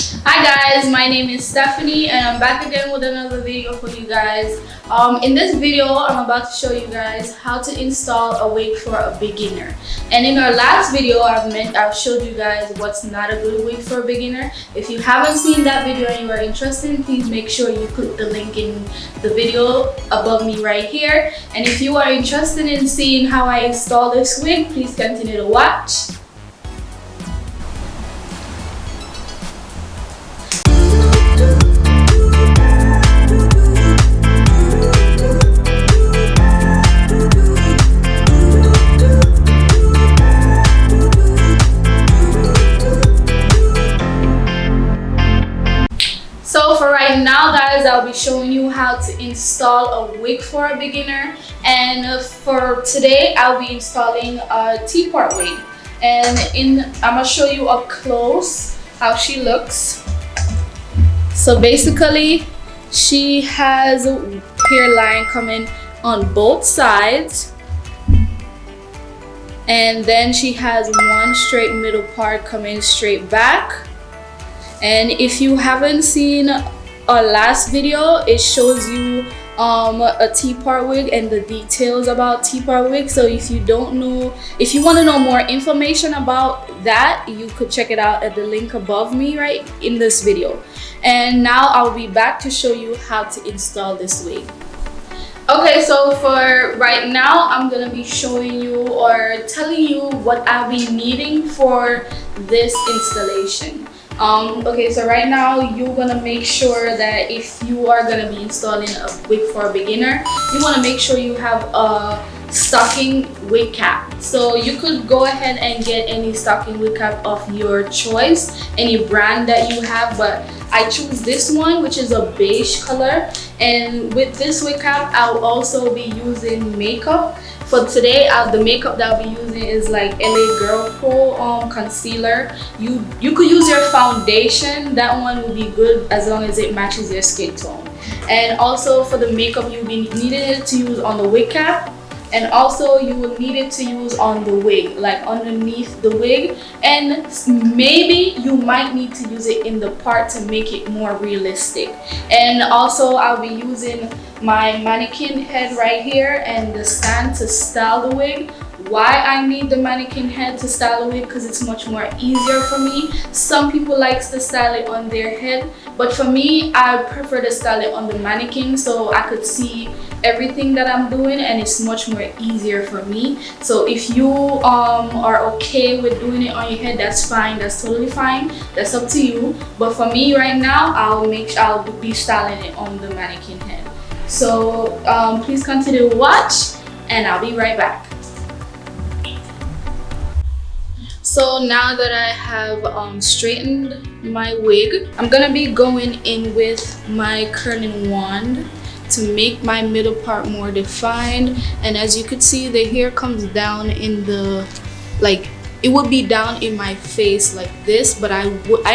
Hi guys, my name is Stephanie and I'm back again with another video for you guys. In this video, I'm about to show you guys how to install a wig for a beginner. And in our last video, I've showed you guys what's not a good wig for a beginner. If you haven't seen that video and you are interested, please make sure you click the link in the video above me right here. And if you are interested in seeing how I install this wig, please continue to watch. So for right now guys, I'll be showing you how to install a wig for a beginner, and for today I'll be installing a T-part wig, and I'm gonna show you up close how she looks. So basically she has a hairline coming on both sides, and then she has one straight middle part coming straight back. And if you haven't seen our last video, it shows you a T-part wig and the details about T-part wig. So if you want to know more information about that, you could check it out at the link above me right in this video. And now I'll be back to show you how to install this wig. Okay, so for right now, I'm gonna be showing you or telling you what I'll be needing for this installation. Okay, so right now you're gonna make sure that if you are gonna be installing a wig for a beginner, you want to make sure you have a stocking wig cap. So you could go ahead and get any stocking wig cap of your choice, any brand that you have, but I choose this one, which is a beige color. And with this wig cap, I'll also be using makeup. For today, the makeup that I'll be using is like LA Girl Pro concealer. You could use your foundation. That one will be good as long as it matches your skin tone. And also for the makeup, you'll be needing it to use on the wig cap. And also you will need it to use on the wig, like underneath the wig. And maybe you might need to use it in the part to make it more realistic. And also I'll be using my mannequin head right here and the stand to style the wig. Why I need the mannequin head to style the wig? Because it's much more easier for me. Some people like to style it on their head, but for me, I prefer to style it on the mannequin so I could see everything that I'm doing, and it's much more easier for me. So if you are okay with doing it on your head, that's fine, that's totally fine, that's up to you. But for me right now, I'll be styling it on the mannequin head. So please continue to watch and I'll be right back. So now that I have straightened my wig, I'm gonna be going in with my curling wand to make my middle part more defined. And as you could see, the hair comes down in the, like, it would be down in my face like this, but I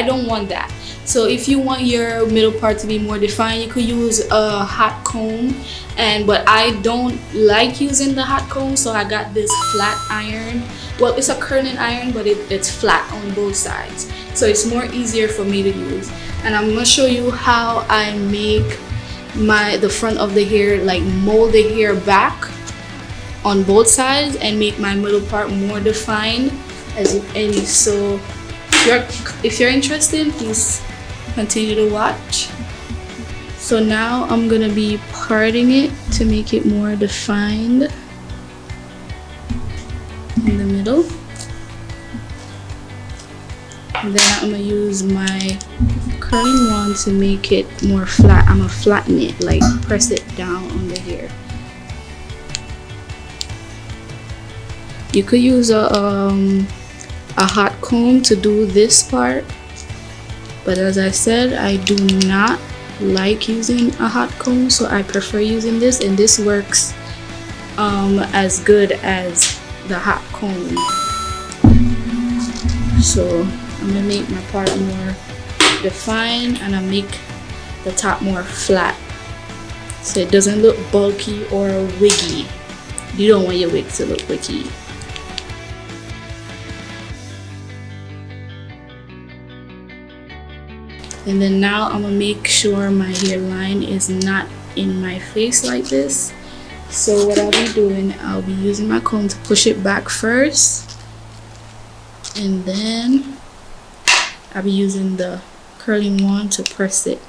don't want that. So if you want your middle part to be more defined, you could use a hot comb, but I don't like using the hot comb, so I got this flat iron. Well, it's a curling iron, but it's flat on both sides, so it's more easier for me to use. And I'm gonna show you how I make the front of the hair, like mold the hair back on both sides and make my middle part more defined. So if you're interested, please continue to watch. So now I'm gonna be parting it to make it more defined in the middle. And then I'm gonna use my curling wand to make it more flat. I'm gonna flatten it, like press it down on the hair. You could use a hot comb to do this part, but as I said, I do not like using a hot comb, so I prefer using this, and this works as good as the hot comb. So I'm gonna make my part more defined, and I make the top more flat so it doesn't look bulky or wiggy. You don't want your wig to look wiggy. And then now I'm gonna make sure my hairline is not in my face like this. So what I'll be doing, I'll be using my comb to push it back first, and then I'll be using the curling wand to press it.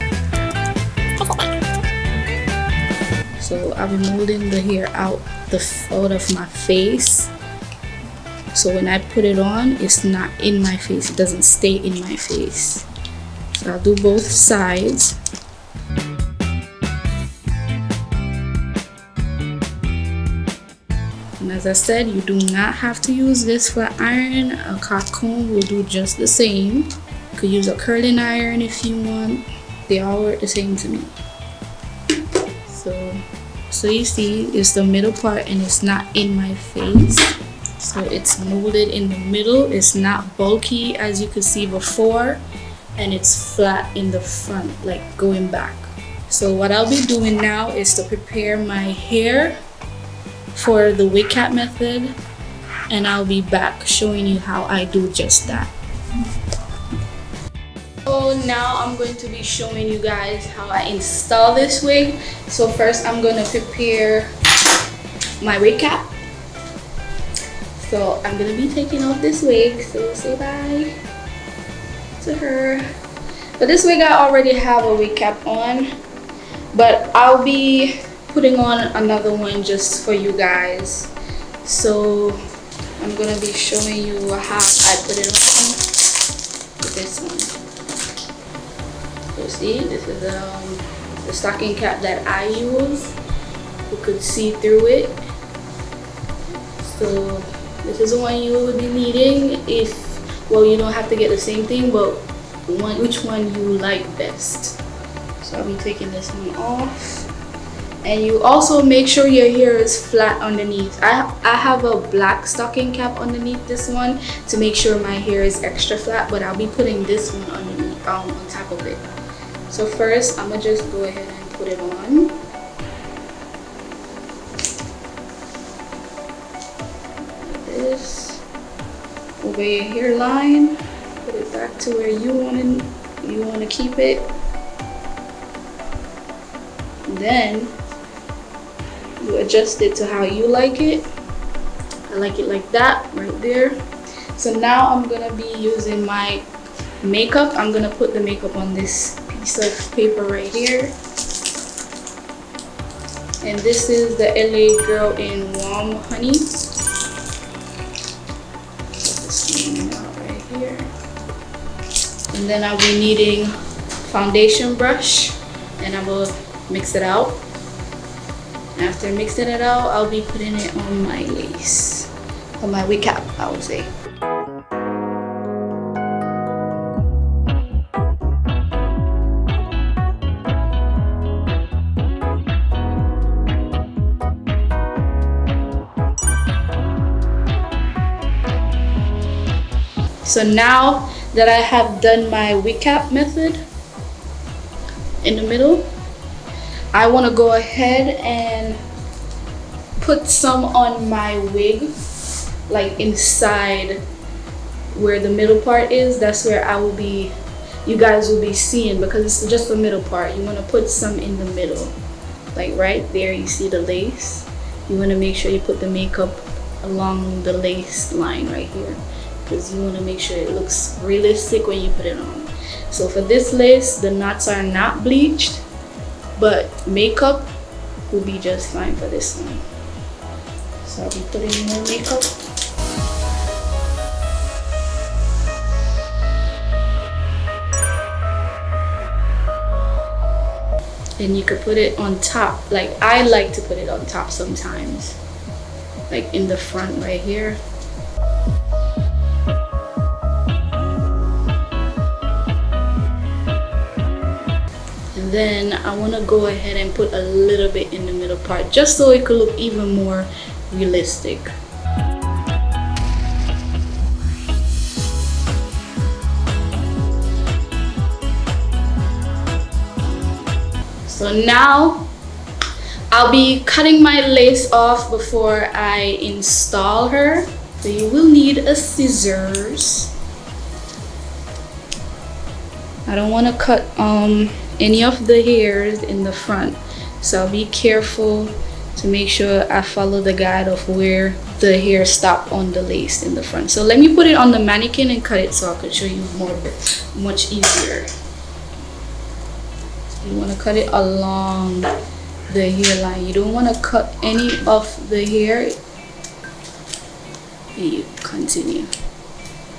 So I'll be molding the hair out of my face. So when I put it on, it's not in my face. It doesn't stay in my face. So I'll do both sides. And as I said, you do not have to use this flat iron. A hot comb will do just the same. You could use a curling iron if you want. They all work the same to me. So you see, it's the middle part and it's not in my face. So it's molded in the middle. It's not bulky as you could see before, and it's flat in the front, like going back. So what I'll be doing now is to prepare my hair for the wig cap method, and I'll be back showing you how I do just that. So now I'm going to be showing you guys how I install this wig. So first I'm going to prepare my wig cap. So I'm going to be taking off this wig, so say bye to her. But this wig I already have a wig cap on, but I'll be putting on another one just for you guys. So I'm going to be showing you how I put it on with this one. So see, this is the stocking cap that I use. You could see through it. So this is the one you would be needing if, well, you don't have to get the same thing, but which one you like best. So I'll be taking this one off. And you also make sure your hair is flat underneath. I have a black stocking cap underneath this one to make sure my hair is extra flat, but I'll be putting this one underneath, on top of it. So first, I'm gonna just go ahead and put it on. Like this. Over your hairline. Put it back to where you want to keep it. Then you adjust it to how you like it. I like it like that, right there. So now I'm gonna be using my makeup. I'm gonna put the makeup on this piece of paper right here. And this is the LA Girl in Warm Honey. Put this one out right here. And then I'll be needing foundation brush, and I will mix it out. After mixing it out, I'll be putting it on my lace, on my wig cap, I would say. So now that I have done my wig cap method in the middle, I want to go ahead and put some on my wig, like inside where the middle part is. That's where you guys will be seeing, because it's just the middle part. You want to put some in the middle, like right there. You see the lace. You want to make sure you put the makeup along the lace line right here, because you want to make sure it looks realistic when you put it on. So for this lace, the knots are not bleached, but makeup will be just fine for this one. So I'll be putting more makeup. And you could put it on top. Like I like to put it on top sometimes, like in the front right here. And then I want to go ahead and put a little bit in the middle part, just so it could look even more realistic. So now I'll be cutting my lace off before I install her. So you will need a scissors. I don't want to cut any of the hairs in the front, so I'll be careful to make sure I follow the guide of where the hair stop on the lace in the front. So let me put it on the mannequin and cut it so I can show you much easier. You want to cut it along the hairline. You don't want to cut any of the hair. And you continue.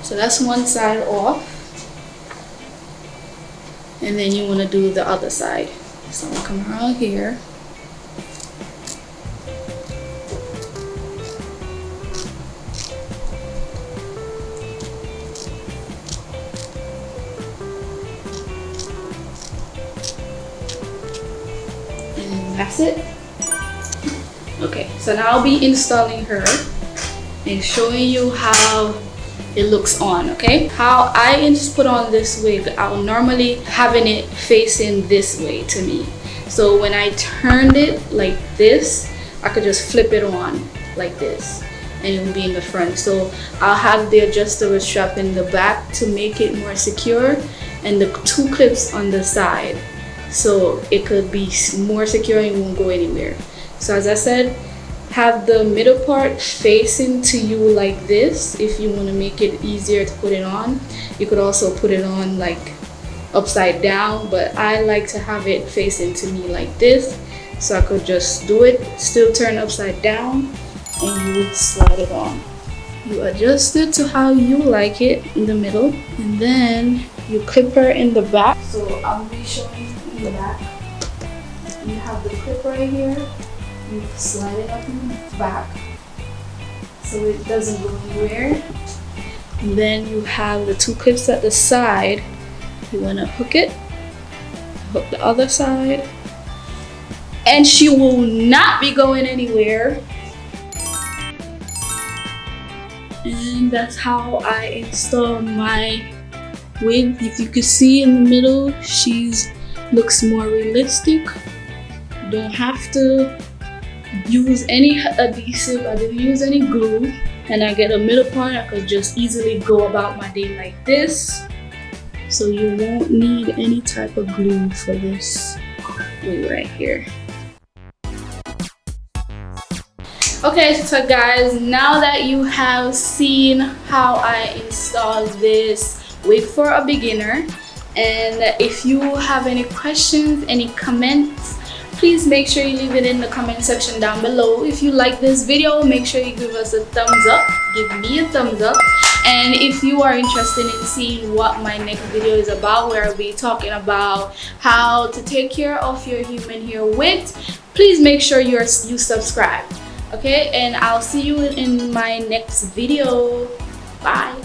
So that's one side off, and then you want to do the other side. So I'm gonna come around here. And that's it. Okay, so now I'll be installing her and showing you how it looks on. Okay, how I just put on this wig, I'll normally having it facing this way to me, so when I turned it like this, I could just flip it on like this and it will be in the front. So I'll have the adjustable strap in the back to make it more secure, and the 2 clips on the side so it could be more secure and won't go anywhere. So as I said, have the middle part facing to you like this if you want to make it easier to put it on. You could also put it on like upside down, but I like to have it facing to me like this, so I could just do it, still turn upside down, and you slide it on. You adjust it to how you like it in the middle, and then you clip her in the back. So I'll be showing you in the back. You have the clip right here. You slide it up in the back so it doesn't go anywhere. And then you have the 2 clips at the side. You want to hook it, hook the other side, and she will not be going anywhere. And that's how I install my wig. If you could see in the middle, she's looks more realistic. You don't have to use any adhesive. I didn't use any glue, and I get a middle part. I could just easily go about my day like this, so you won't need any type of glue for this wig right here. Okay, so guys, now that you have seen how I install this wig for a beginner, and if you have any questions, any comments, please make sure you leave it in the comment section down below. If you like this video, make sure you give us a thumbs up. Give me a thumbs up. And if you are interested in seeing what my next video is about, where I'll be talking about how to take care of your human hair wigs, please make sure you subscribe. Okay, and I'll see you in my next video. Bye.